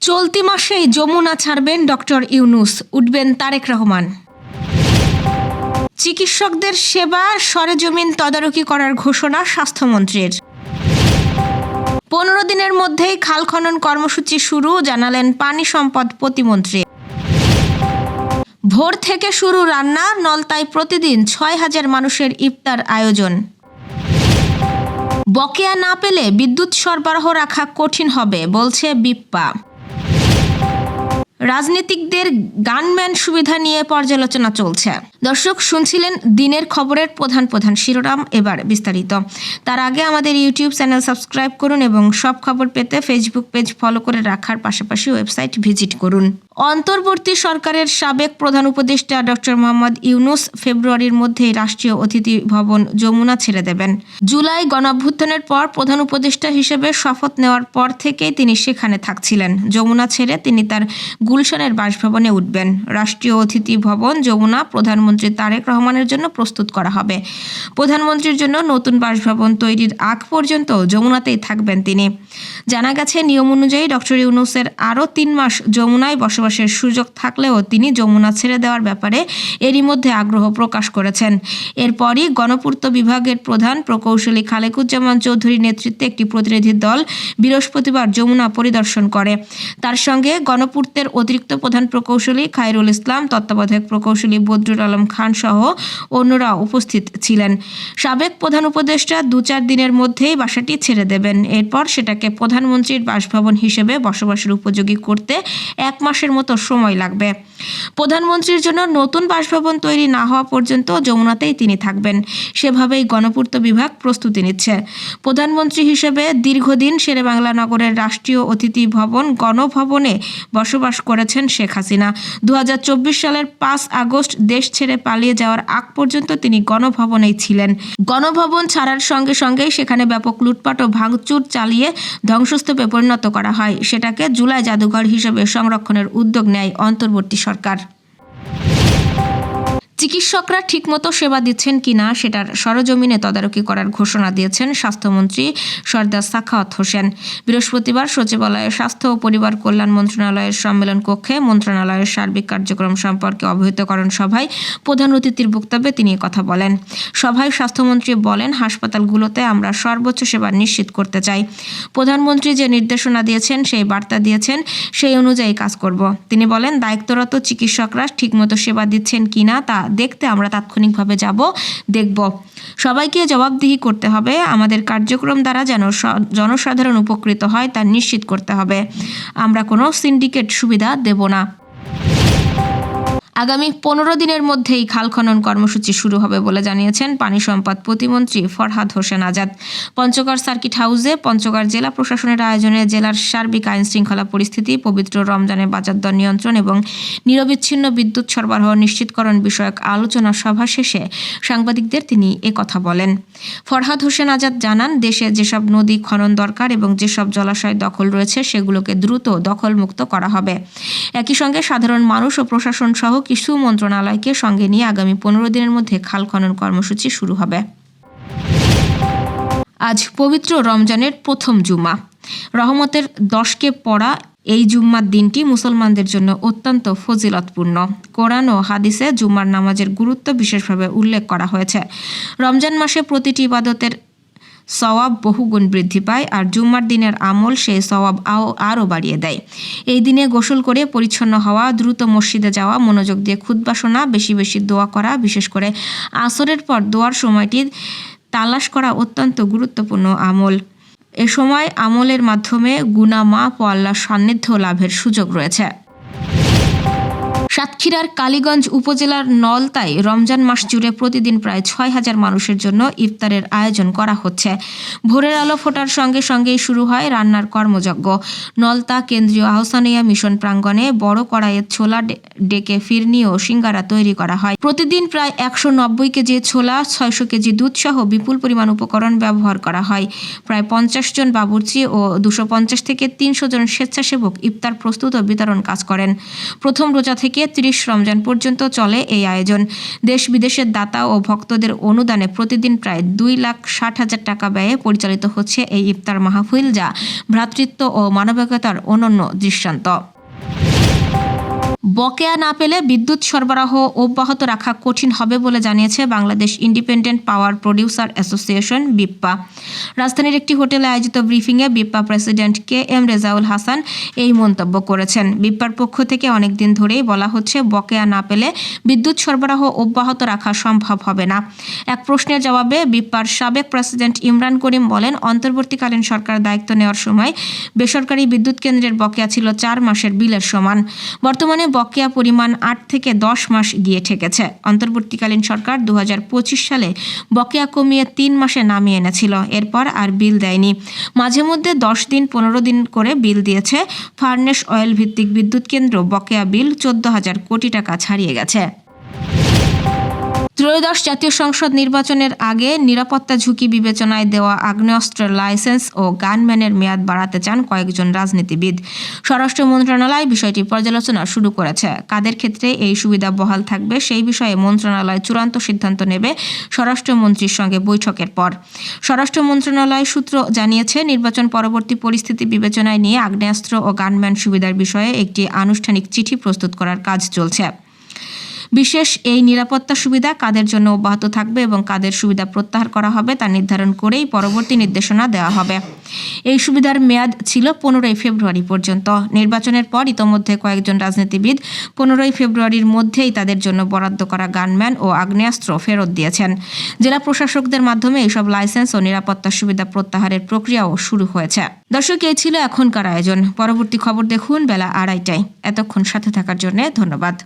চলতি মাসেই যমুনা ছাড়বেন ডক্টর ইউনূস, উঠবেন তারেক রহমান। চিকিৎসকদের সেবা সরেজমিন তদারকি করার ঘোষণা স্বাস্থ্যমন্ত্রীর। 15 দিনের মধ্যেই খাল খনন কর্মসূচি শুরু, জানালেন পানি সম্পদ প্রতিমন্ত্রী। ভোর থেকে শুরু রান্না, নলতায় প্রতিদিন 6,000 মানুষের ইফতার আয়োজন। বকেয়া না পেলে বিদ্যুৎ সরবরাহ রাখা কঠিন হবে, বলছে বিপ্পা। রাজনীতিকদের গানম্যান সুবিধা নিয়ে পর্যালোচনা চলছে। দর্শক, শুনছিলেন দিনের খবরের প্রধান শিরোনাম, এবার বিস্তারিত। তার আগে আমাদের ইউটিউব চ্যানেল সাবস্ক্রাইব করুন এবং সব খবর পেতে ফেসবুক পেজ ফলো করে রাখার পাশাপাশি ওয়েবসাইট ভিজিট করুন। অন্তর্বর্তী সরকারের সাবেক প্রধান উপদেষ্টা ডক্টর মোহাম্মদ ইউনূস ফেব্রুয়ারির মধ্যেই রাষ্ট্রীয় অতিথি ভবন যমুনা ছেড়ে দেবেন। জুলাই গণঅভ্যুত্থানের পর প্রধান উপদেষ্টা হিসেবে শপথ নেওয়ার পর থেকেই তিনি সেখানে থাকছিলেন। যমুনা ছেড়ে তিনি তার গুলশানের বাসভবনে উঠবেন। রাষ্ট্রীয় অতিথি ভবন যমুনা প্রধানমন্ত্রী তারেক রহমানের জন্য প্রস্তুত করা হবে। প্রধানমন্ত্রীর জন্য নতুন বাসভবন তৈরির আগ পর্যন্ত যমুনাতেই থাকবেন তিনি। জানা গেছে, নিয়ম অনুযায়ী ডক্টর ইউনূসের আরও 3 মাস যমুনায় বসবাসের সুযোগ থাকলেও তিনি যমুনা ছেড়ে দেওয়ার ব্যাপারে এরই মধ্যে আগ্রহ প্রকাশ করেছেন। এরপরই গণপূর্ত বিভাগের প্রধান প্রকৌশলী খালেকুজ্জামান চৌধুরীর নেতৃত্বে একটি প্রতিনিধি দল বৃহস্পতিবার যমুনা পরিদর্শন করে। তার সঙ্গে গণপূর্তের অতিরিক্ত প্রধান প্রকৌশলী খায়রুল ইসলাম, তত্ত্বাবধায়ক প্রকৌশলী বদরুল আলম খান সহ অন্যরা উপস্থিত ছিলেন। সাবেক প্রধান উপদেষ্টা 2-4 দিনের মধ্যেই বাসাটি ছেড়ে দেবেন। এরপর সেটাকে প্রধানমন্ত্রীর বাসভবন হিসেবে বসবাসের উপযোগী করতে 1 মাসের মতো সময় লাগবে। প্রধানমন্ত্রীর জন্য নতুন বাসভবন তৈরি না হওয়া পর্যন্ত যমুনাতেই তিনি থাকবেন। সেভাবেই গণপূর্ত বিভাগ প্রস্তুতি নিচ্ছে। প্রধানমন্ত্রী হিসেবে দীর্ঘদিন শেরেবাংলা নগরের রাষ্ট্রীয় অতিথি ভবন গণভবনে বসবাস করেছেন শেখ হাসিনা। 2024 সালের 5 আগস্ট দেশ ছেড়ে পালিয়ে যাওয়ার আগ পর্যন্ত তিনি গণভবনেই ছিলেন। গণভবন ছাড়ার সঙ্গে সঙ্গেই সেখানে ব্যাপক লুটপাট ও ভাঙচুর চালিয়ে ধ্বংসস্তূপে পরিণত করা হয়। সেটাকে জুলাই জাদুঘর হিসেবে সংরক্ষণের উদ্যোগ নেয় অন্তর্বর্তী সরকার। চিকিৎসকরা ঠিকমতো সেবা দিচ্ছেন কিনা সেটার সরজমিনে তদারকি করার ঘোষণা দিয়েছেন স্বাস্থ্যমন্ত্রী সরদার সাখাওয়াত হোসেন। বৃহস্পতিবার সচিবালয়ে স্বাস্থ্য ও পরিবার কল্যাণ মন্ত্রণালয়ের সম্মেলন কক্ষে মন্ত্রণালয়ের সার্বিক কার্যক্রম সম্পর্কে অবহিতকরণ সভায় প্রধান অতিথির বক্তব্যে তিনি কথা বলেন। সভায় স্বাস্থ্যমন্ত্রী বলেন, হাসপাতালগুলোতে আমরা সর্বোচ্চ সেবা নিশ্চিত করতে চাই। প্রধানমন্ত্রী যে নির্দেশনা দিয়েছেন, সেই বার্তা দিয়েছেন, সেই অনুযায়ী কাজ করব। তিনি বলেন, দায়িত্বরত চিকিৎসকরা ঠিকমতো সেবা দিচ্ছেন কিনা তা দেখতে আমরা তাৎক্ষণিকভাবে দেখব। সবাইকে জবাবদিহি করতে হবে। আমাদের কার্যক্রম দ্বারা যেন জনসাধারণ উপকৃত হয় তা নিশ্চিত করতে হবে। আমরা কোনো সিন্ডিকেট সুবিধা দেব না। আগামী 15 দিনের মধ্যেই খাল খনন কর্মসূচি শুরু হবে বলে জানিয়েছেন পানি সম্পদ প্রতিমন্ত্রী ফরহাদ হোসেন আজাদ। পঞ্চগড় সার্কিট হাউসে পঞ্চগড় জেলা প্রশাসনের আয়োজনে জেলার সার্বিক আইন শৃঙ্খলা পরিস্থিতি, পবিত্র রমজানের বাজার দর নিয়ন্ত্রণ এবং নিরবিচ্ছিন্ন বিদ্যুৎ সরবরাহ নিশ্চিতকরণ বিষয়ক আলোচনা সভা শেষে সাংবাদিকদের তিনি একথা বলেন। ফরহাদ হোসেন আজাদ জানান, দেশে যেসব নদী খনন দরকার এবং যেসব জলাশয় দখল রয়েছে সেগুলোকে দ্রুত দখলমুক্ত করা হবে। একই সঙ্গে সাধারণ মানুষ ও প্রশাসন সহ কিছু মন্ত্রণালয়কে সঙ্গে নিয়ে আগামী 15 দিনের মধ্যে খাল খনন কর্মসূচি শুরু হবে। আজ পবিত্র রমজানের প্রথম জুমা। রহমতের 10কে পড়া এই জুম্মার দিনটি মুসলমানদের জন্য অত্যন্ত ফজিলতপূর্ণ। কোরআন ও হাদিসে জুম্মার নামাজের গুরুত্ব বিশেষভাবে উল্লেখ করা হয়েছে। রমজান মাসে প্রতিটি ইবাদতের সওয়াব বহুগুণ বৃদ্ধি পায়, আর জুম্মার দিনের আমল সেই সওয়াব আরও বাড়িয়ে দেয়। এই দিনে গোসল করে পরিচ্ছন্ন হওয়া, দ্রুত মসজিদে যাওয়া, মনোযোগ দিয়ে খুতবা শোনা, বেশি বেশি দোয়া করা, বিশেষ করে আসরের পর দোয়ার সময়টি তালাশ করা অত্যন্ত গুরুত্বপূর্ণ আমল। এ সময় আমলের মাধ্যমে গুনাহ মাফ ও আল্লাহর সান্নিধ্য লাভের সুযোগ রয়েছে। সাতক্ষীরার কালীগঞ্জ উপজেলার নলতায় রমজান মাস জুড়ে প্রতিদিন প্রায় 6,000 মানুষের জন্য ইফতারের আয়োজন করা হচ্ছে। ভোরের আলো ফোটার সঙ্গে সঙ্গেই শুরু হয় রান্নার কর্মযজ্ঞ। নলতা কেন্দ্রীয় আহসানিয়া মিশন প্রাঙ্গণে বড় কড়াইয়ে ছোলা, ডেকে ফিরনি ও সিঙ্গারা তৈরি করা হয়। প্রতিদিন প্রায় 190 কেজি ছোলা, 600 কেজি দুধ সহ বিপুল পরিমাণ উপকরণ ব্যবহার করা হয়। প্রায় 50 জন বাবুর্চি ও 250 থেকে 300 জন স্বেচ্ছাসেবক ইফতার প্রস্তুত ও বিতরণ কাজ করেন। প্রথম রোজা থেকে থেকে 30 রমজান পর্যন্ত চলে এই আয়োজন। দেশ বিদেশের দাতা ও ভক্তদের অনুদানে প্রতিদিন প্রায় 2,60,000 টাকা ব্যয়ে পরিচালিত হচ্ছে এই ইফতার মাহফিল, যা ভ্রাতৃত্ব ও মানবিকতার অনন্য দৃষ্টান্ত। বকেয়া না পেলে বিদ্যুৎ সরবরাহ অব্যাহত রাখা কঠিন হবে বলে জানিয়েছে Bangladesh independent power producer association BIPPA. রাজধানীর একটি হোটেলে আয়োজিত ব্রিফিংয়ে বিপ্পা প্রেসিডেন্ট KM রেজাউল হাসান এই মন্তব্য করেছেন। বিপ্পার পক্ষ থেকে অনেকদিন ধরেই বলা হচ্ছে, বকেয়া না পেলে বিদ্যুৎ সরবরাহ অব্যাহত রাখা সম্ভব হবে না। এক প্রশ্নের জবাবে বিপ্পার সাবেক প্রেসিডেন্ট ইমরান করিম বলেন, অন্তর্বর্তীকালীন সরকার দায়িত্ব নেওয়ার সময় বেসরকারি বিদ্যুৎ কেন্দ্রের বকেয়া ছিল 4 মাসের বিলের সমান। বর্তমানে বকেয়া পরিমাণ 8 থেকে 10 মাস গিয়ে ঠেকেছে। অন্তর্বর্তীকালীন সরকার 2025 সালে বকেয়া কমিয়ে 3 মাসে নামিয়ে এনেছিল, এরপর আর বিল দেয়নি। মাঝে মধ্যে 10 দিন 15 দিন করে বিল দিয়েছে। ফার্নেস অয়েল ভিত্তিক বিদ্যুৎ কেন্দ্র বকেয়া বিল 14,000 কোটি টাকা ছাড়িয়ে গেছে। ত্রয়োদশ জাতীয় সংসদ নির্বাচনের আগে নিরাপত্তা ঝুঁকি বিবেচনায় দেওয়া আগ্নেয়াস্ত্রের লাইসেন্স ও গানম্যানের মেয়াদ বাড়াতে চান কয়েকজন রাজনীতিবিদ। স্বরাষ্ট্র মন্ত্রণালয় বিষয়টি পর্যালোচনা শুরু করেছে। কাদের ক্ষেত্রে এই সুবিধা বহাল থাকবে সেই বিষয়ে মন্ত্রণালয় চূড়ান্ত সিদ্ধান্ত নেবে স্বরাষ্ট্রমন্ত্রীর সঙ্গে বৈঠকের পর। স্বরাষ্ট্র মন্ত্রণালয় সূত্র জানিয়েছে, নির্বাচন পরবর্তী পরিস্থিতি বিবেচনায় নিয়ে আগ্নেয়াস্ত্র ও গানম্যান সুবিধার বিষয়ে একটি আনুষ্ঠানিক চিঠি প্রস্তুত করার কাজ চলছে। বিশেষ এই নিরাপত্তা সুবিধা কাদের জন্য অব্যাহত থাকবে এবং কাদের সুবিধা প্রত্যাহার করা হবে তা নির্ধারণ করেই পরবর্তী নির্দেশনা দেওয়া হবে। এই সুবিধার মেয়াদ ছিল 15 ফেব্রুয়ারি পর্যন্ত। নির্বাচনের পর ইতোমধ্যে কয়েকজন রাজনীতিবিদ 15 ফেব্রুয়ারির মধ্যেই তাদের জন্য বরাদ্দ করা গানম্যান ও আগ্নেয়াস্ত্র ফেরত দিয়েছেন। জেলা প্রশাসকদের মাধ্যমে এইসব লাইসেন্স ও নিরাপত্তা সুবিধা প্রত্যাহারের প্রক্রিয়াও শুরু হয়েছে। দর্শক, এই ছিল এখনকার আয়োজন। পরবর্তী খবর দেখুন বেলা 2:30টায়। এতক্ষণ সাথে থাকার জন্য ধন্যবাদ।